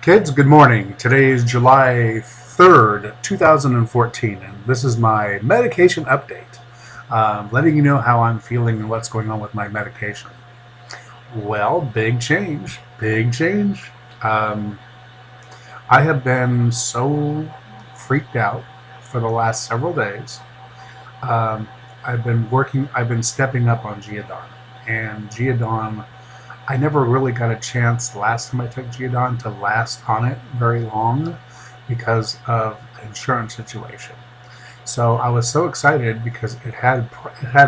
Kids, good morning. Today is July 3rd, 2014, and this is my medication update, letting you know how I'm feeling and what's going on with my medication. Well, big change. Big change. Um, I have been so freaked out for the last several days. Um, I've been stepping up on Geodon. And Geodon, I never really got a chance the last time I took Geodon to last on it very long because of the insurance situation. So I was so excited because it had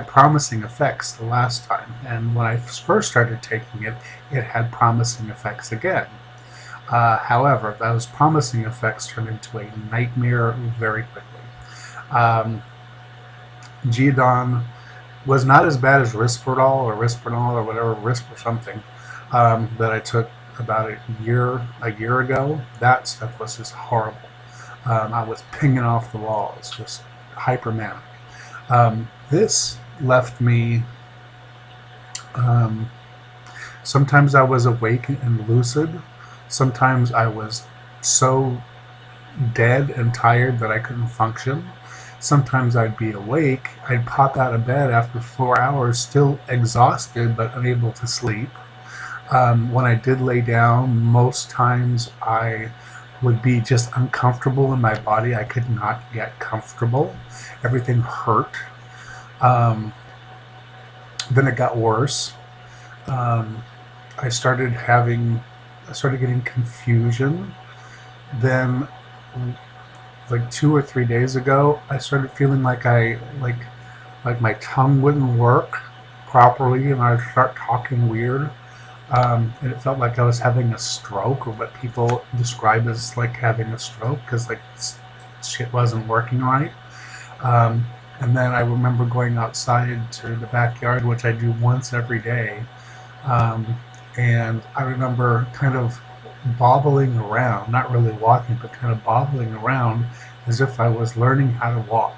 promising effects the last time, and when I first started taking it, it had promising effects again. However, those promising effects turned into a nightmare very quickly. Um, Geodon was not as bad as Risperdal or whatever, Risp or something, that I took about a year ago. That stuff was just horrible. I was pinging off the walls, just hypermanic. This left me. Um, Sometimes I was awake and lucid. Sometimes I was so dead and tired that I couldn't function. Sometimes I'd be awake. I'd pop out of bed after 4 hours, still exhausted but unable to sleep. When I did lay down, most times I would be just uncomfortable in my body. I could not get comfortable. Everything hurt. Um, then it got worse. Um, I started having, I started getting confusion. Then, like 2 or 3 days ago, I started feeling like my tongue wouldn't work properly, and I'd start talking weird. And it felt like I was having a stroke, or what people describe as like having a stroke, because like shit wasn't working right. Um, and then I remember going outside to the backyard, which I do once every day. Um, and I remember kind of bobbling around, not really walking, but kind of bobbling around as if I was learning how to walk.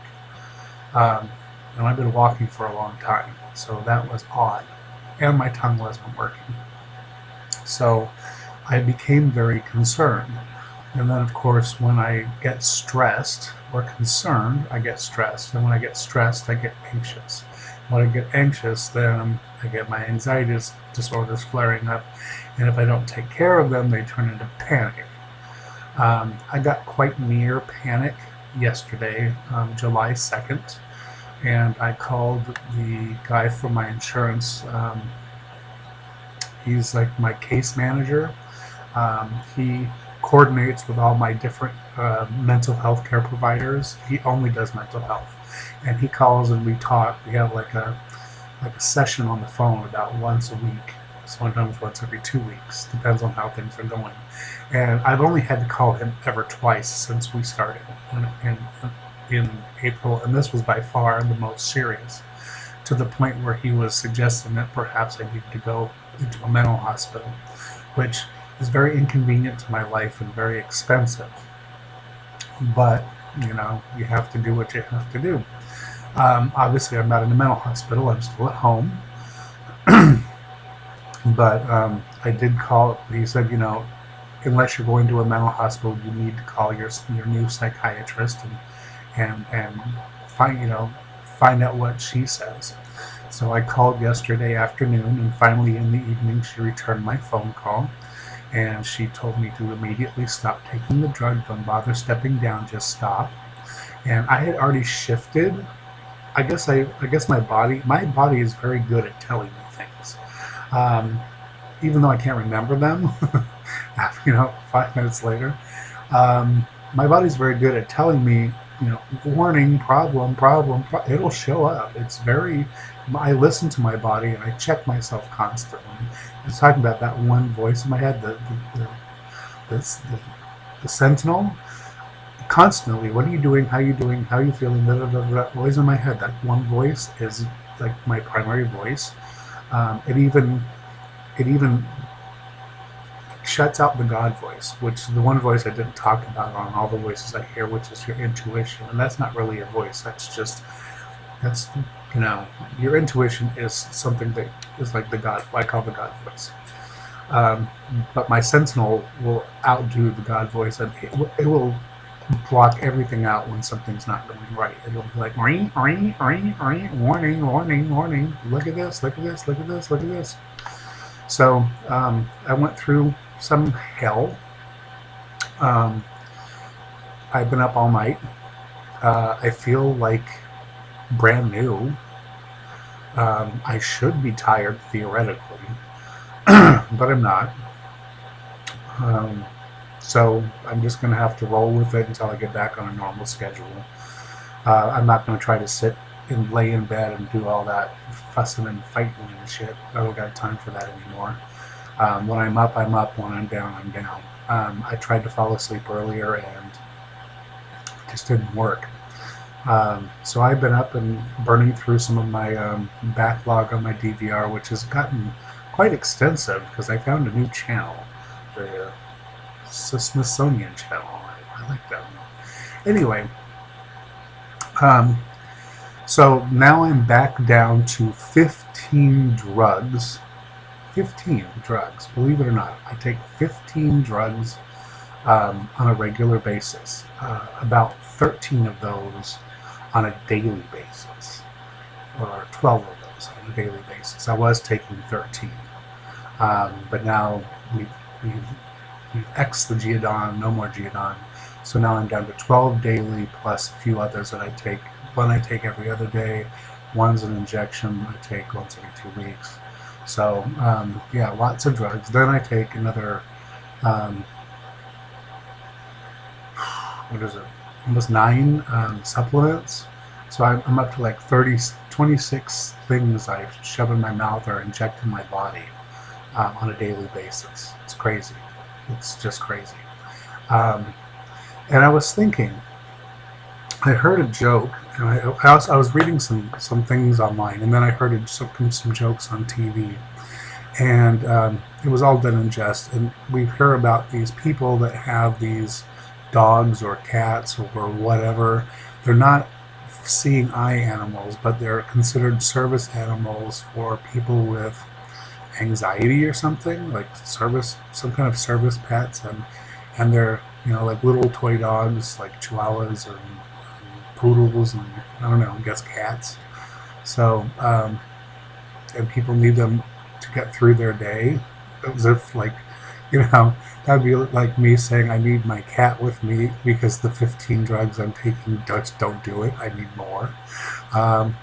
Um, and I've been walking for a long time, so that was odd. And my tongue wasn't working. So I became very concerned. And then, of course, when I get stressed or concerned, I get stressed. And when I get stressed, I get anxious. When I get anxious, then I get my anxiety disorders flaring up. And if I don't take care of them, they turn into panic. I got quite near panic yesterday, July 2nd, and I called the guy from my insurance. He's like my case manager. He coordinates with all my different mental health care providers. He only does mental health, and he calls and we talk. We have like a session on the phone about once a week, sometimes once every 2 weeks, depends on how things are going. And I've only had to call him ever twice since we started in April, and this was by far the most serious, to the point where he was suggesting that perhaps I need to go into a mental hospital, which is very inconvenient to my life and very expensive. But, you have to do what you have to do. Obviously, I'm not in a mental hospital, I'm still at home. But I did call, he said, unless you're going to a mental hospital, you need to call your new psychiatrist and find, find out what she says. So I called yesterday afternoon, and finally in the evening she returned my phone call, and she told me to immediately stop taking the drug. Don't bother stepping down, just stop. And I had already shifted. I guess my body is very good at telling me things, um, even though I can't remember them. 5 minutes later, my body's very good at telling me, warning, it'll show up. It's very, I listen to my body and I check myself constantly. I was talking about that one voice in my head, the, the, the sentinel, constantly. What are you doing? How are you doing? How are you feeling? Blah, blah, blah, blah. Always in my head. That one voice is like my primary voice. It even shuts out the God voice, which the one voice I didn't talk about on all the voices I hear, which is your intuition, and that's not really a voice. That's your intuition is something that is like the God. I call the God voice. Um, but my Sentinel will outdo the God voice, and it will block everything out when something's not going right. It'll be like, ring, ring, ring, ring, warning, warning, warning. Look at this, look at this, look at this, look at this. So I went through some hell. Um, I've been up all night. I feel like brand new. I should be tired theoretically, but I'm not. Um, so I'm just going to have to roll with it until I get back on a normal schedule. I'm not going to try to sit and lay in bed and do all that fussing and fighting and shit. I don't got time for that anymore. When I'm up, I'm up. When I'm down, I'm down. I tried to fall asleep earlier and it just didn't work. So I've been up and burning through some of my backlog on my DVR, which has gotten quite extensive because I found a new channel, the Smithsonian channel. I like that one. Anyway, so now I'm back down to 15 drugs. 15 drugs, believe it or not. I take 15 drugs on a regular basis. About 13 of those on a daily basis, or 12 of those on a daily basis. I was taking 13, but now we've X'd the Geodon, no more Geodon. So now I'm down to 12 daily plus a few others that I take. One I take every other day, one's an injection I take once every 2 weeks. So yeah, lots of drugs. Then I take another, what is it, almost 9 supplements. So I'm up to like 26 things I shove in my mouth or inject in my body on a daily basis. It's crazy. It's just crazy. And I was thinking, I heard a joke, and I was reading some things online, and then I heard some jokes on TV, and it was all done in jest. And we hear about these people that have these dogs or cats or whatever. They're not seeing eye animals, but they're considered service animals for people with anxiety or something, like some kind of service pets, and they're, you know, like little toy dogs, like chihuahuas and poodles, and I don't know, I guess cats. So and people need them to get through their day, as if, like, you know, that'd be like me saying I need my cat with me because the 15 drugs I'm taking just don't do it. I need more. Um,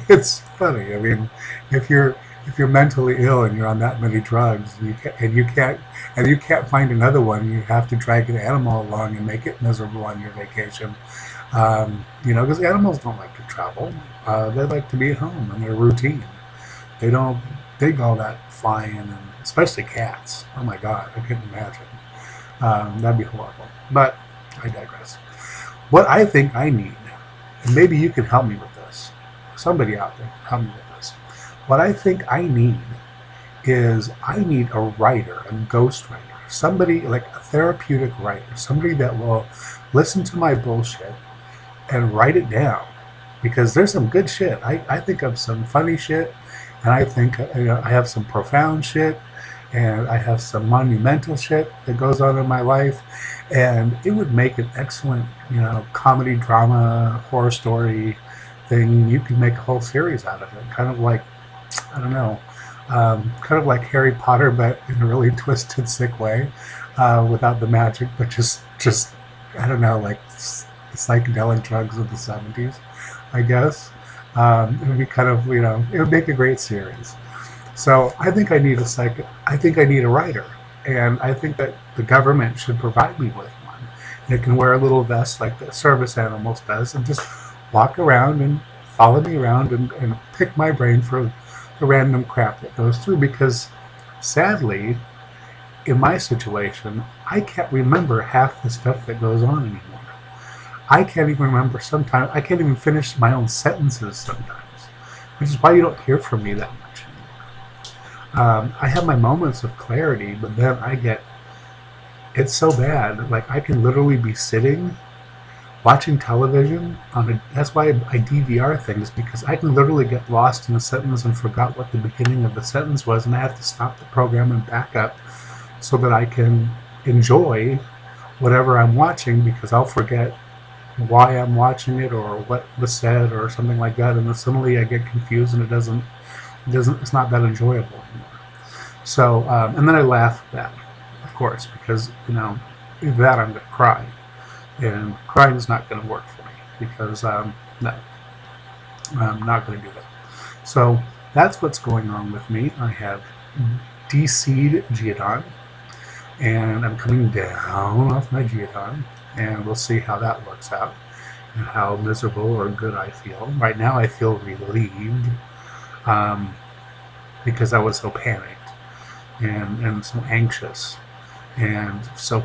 it's funny. I mean, if you're mentally ill and you're on that many drugs, and you can't find another one, you have to drag an animal along and make it miserable on your vacation. You know, because animals don't like to travel. They like to be at home in their routine. They don't dig all that flying, and especially cats. Oh my God, I couldn't imagine. That'd be horrible. But I digress. What I think I need, and maybe you can help me with this. Somebody out there, help me with this. What I think I need is I need a writer, a ghostwriter, somebody like a therapeutic writer, somebody that will listen to my bullshit and write it down, because there's some good shit. I think of some funny shit, and I think, you know, I have some profound shit, and I have some monumental shit that goes on in my life, and it would make an excellent, you know, comedy, drama, horror story thing. You could make a whole series out of it, kind of like, I don't know, kind of like Harry Potter, but in a really twisted, sick way, without the magic, but just I don't know, like psychedelic drugs of the 70s, I guess. It would be kind of, you know, it would make a great series. So I think I need a writer, and I think that the government should provide me with one. It can wear a little vest like the service animals does, and just walk around and follow me around and pick my brain for the random crap that goes through. Because sadly, in my situation, I can't remember half the stuff that goes on anymore. I can't even remember sometimes. I can't even finish my own sentences sometimes, which is why you don't hear from me that much anymore. I have my moments of clarity, but then it's so bad. Like, I can literally be sitting Watching television that's why I DVR things, because I can literally get lost in a sentence and forgot what the beginning of the sentence was, and I have to stop the program and back up so that I can enjoy whatever I'm watching, because I'll forget why I'm watching it or what was said or something like that, and then suddenly I get confused and it's not that enjoyable anymore. So and then I laugh at that, of course, because that I'm going to cry, and crying is not going to work for me, because no, I'm not going to do that. So that's what's going on with me. I have DC'd Geodon, and I'm coming down off my Geodon, and we'll see how that works out and how miserable or good I feel. Right now I feel relieved, because I was so panicked and so anxious and so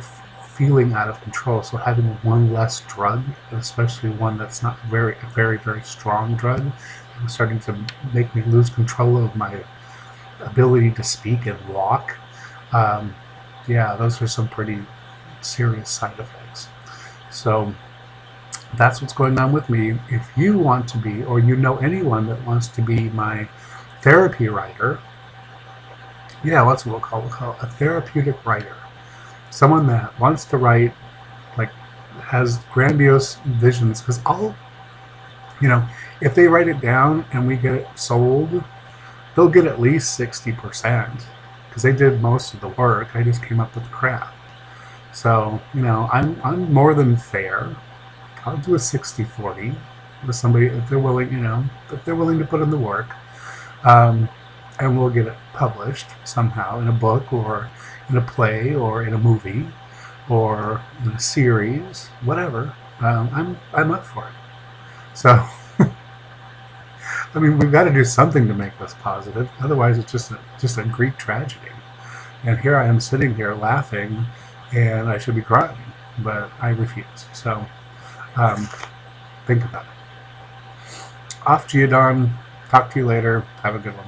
feeling out of control. So having one less drug, especially one that's not a very, very strong drug, was starting to make me lose control of my ability to speak and walk. Yeah, those are some pretty serious side effects. So that's what's going on with me. If you want to be, or you know anyone that wants to be my therapy writer, yeah, that's what we'll call a therapeutic writer. Someone that wants to write, like, has grandiose visions, because if they write it down and we get it sold, they'll get at least 60%, because they did most of the work. I just came up with the crap. So, I'm more than fair. I'll do a 60-40 with somebody if they're willing, if they're willing to put in the work. And we'll get it published somehow in a book or in a play or in a movie or in a series, whatever. I'm up for it. So, I mean, we've got to do something to make this positive. Otherwise, it's just a Greek tragedy. And here I am sitting here laughing, and I should be crying, but I refuse. So, think about it. Off Geodon. Talk to you later. Have a good one.